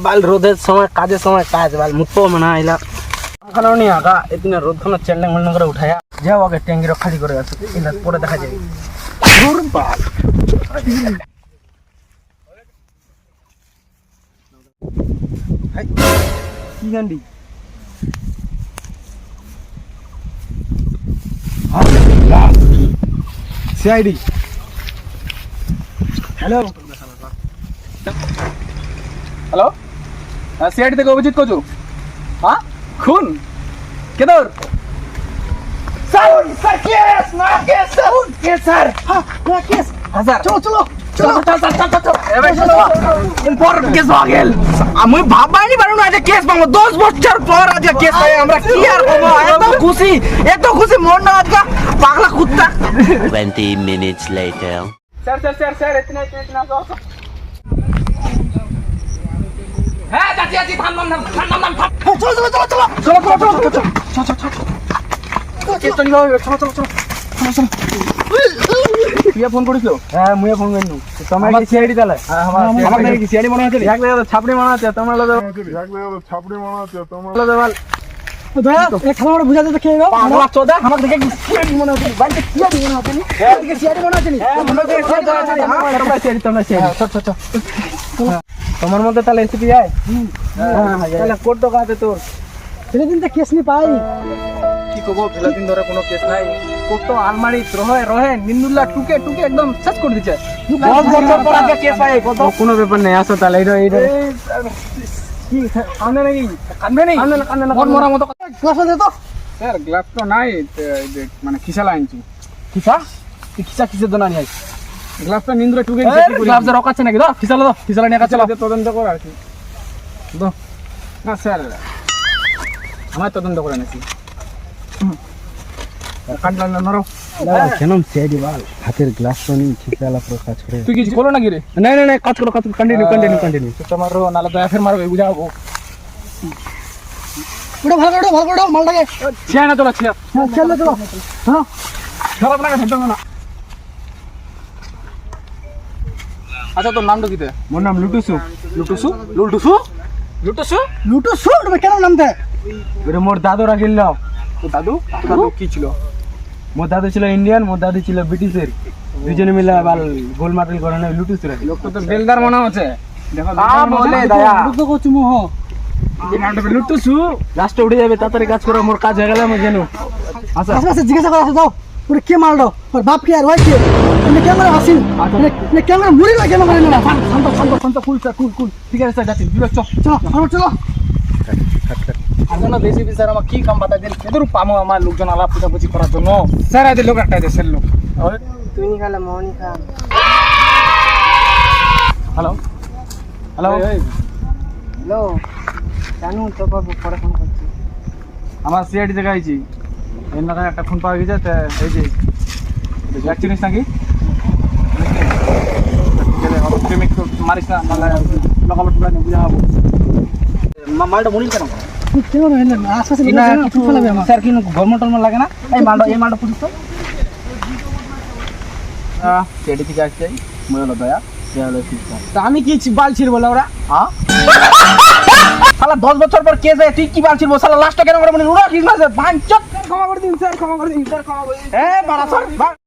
বাল রোদের সময় কাজের সময় কাজ বাল মুখও মানা এলা খানাও নি আগা এদিন রোদ খানা চেল্লাং মেল্লাং করে উঠায়া যাও আগে ট্যাঙ্গির খালি করে আছে এলা পরে দেখা যাবে দূর বাল হাই কি গান্ডি সিআইডি হ্যালো হ্যালো সিআইডি থেকে অভিজিৎ কচু হ্যাঁ খুন কেদর স্যার স্যার কেস না কেস স্যার কেস স্যার হ্যাঁ না কেস হাজার চলো চলো চলো চলো চলো এবার চলো ইম্পর্টেন্ট কেস হয়ে গেল আমি ভাবাইনি পারো না যে কেস পাবো 10 বছর পর আজ কেস পাই আমরা কি আর করব এত খুশি মন না আজকে পাগলা কুত্তা 20 minutes later. Sir sir sir sir ইতনা যাও হ্যাঁ যাচ্ছি যাচ্ছি থাম চলো চলো চলো চলো চলো চলো চলো চলো চলো চলো কেসটা নিবা চলো চলো চলো চলো তুই ফোন করিসলো হ্যাঁ মুই ফোন করিনু তোমার কি সিআইডি তালে হ্যাঁ আমার কি সিআইডি মনে হচ্ছে এক জায়গা ছাপড়ি মনে হচ্ছে তোমার লগে ছাপড়ি মনে হচ্ছে তোমার লগে বল দয়া এ খাবার বুঝা দে খেয়ে নাও পাগলা চোদা আমার দেখে কি সিআইডি মনে হচ্ছে বাইরে সিআইডি মনে হচ্ছে নি হ্যাঁ দেখে সিআইডি মনে হচ্ছে নি মনে হচ্ছে সিআইডি হ্যাঁ তোমরা সিআইডি চল চল চল তোমার মধ্যে তাহলে এসপি যায় তাহলে কোড তো কাছে তোর সেদিন তো কেস নি পাই কি কব সেদিন ধরে কোনো কেস নাই কোড তো আলমারি রহে নিন্দুল্লাহ টুকে টুকে একদম শেষ করে দিছে 10 বছর পর আগে কেস পাই কত কোনো ব্যাপার নাই আসো তাহলে এইটা কি কান্দে নাকি কান্দে না কোন মরা মতো গ্লাস দে তো স্যার গ্লাস তো নাই মানে খিসা লাইনছি কিসা তুই কিসা দোনা নিয়ে গ্লাসটা নিন্দুরে টুকে গ্লাভস এর রকাচ্ছে নাকি দাও খিসালা নিয়ে কাছে তদন্ত কর আর কি না স্যার আমার তদন্ত করে নাকি কাটলা নরো কেন সিআইডি বাল হাতের গ্লাস তো নি খিসালা পুরো কাজ করে তুই কিছু করো নাকি রে না কাজ করো কন্টিনিউ তোমার নালে দয়া ফের মারবে বুঝাবো পুরো ভালো করো মালটাকে ছিয়া না চলো ছিয়া চলো হ্যাঁ খারাপ লাগে হেঁটে না আচ্ছা তোর নামটা কিতে মোর নাম লুটুসু তুমি কেন নাম দে ওরে মোর দাদু রাখিল তো দাদু দাদু কি ছিল মোর দাদু ছিল ইন্ডিয়ান মোর দাদু ছিল ব্রিটিশের দুজনে মিলে বাল গোলমাল করে না লুটুসু রাখিল লোক তো বেলদার মনে হচ্ছে দেখো বলে দয়া লুটু কচু মোহ নামটা লুটুসু লাস্টে উঠে যাবে তাড়াতাড়ি কাজ করো মোর কাজ হয়ে গেল আমি জানো আচ্ছা আচ্ছা জিজ্ঞাসা করা আছে যাও ওরে কে মারলো ওর বাপ কি আর ওই কে তুমি ক্যামেরা আসিল না ক্যামেরা মুড়ি না ক্যামেরা না শান্ত কুল ঠিক আছে স্যার যাচ্ছি বিবেক চলো চলো আর বেশি স্যার আমার কি কাম বাতা দিল কেদর পামো আমার লোকজন আলাপ পুজাপুজি করার জন্য স্যার আজ লোক একটা দেশের লোক তুই নি খালা মোহনি খা হ্যালো হ্যালো জানু তো বাবু পড়াশোনা করছি আমার সিআইডি থেকে আইছি এর নাকি একটা ফোন পাওয়া গেছে এই যে ব্যাগ চিনিস নাকি প্রেমিক মারিস না লকাল টুকা নিয়ে বুঝা হবো মালটা বলিস কেন কেন না আশপাশে কিছু ফেলাবে আমার স্যার কিন্তু গভর্নমেন্ট লাগে না এই মালটা পুলিশ তো সিআইডি থেকে আসছে মনে হলো দয়া আমি কি বাল ছিড়বো ওরা হ্যাঁ শালা 10 বছর পর কেস তুই কি বাল ছিড়বো শালা লাস্টটা কেন করে মনে উড়া কি মাসে বাঞ্চত ক্ষমা করে দিন স্যার ক্ষমা করে দিন এ বাড়া স্যার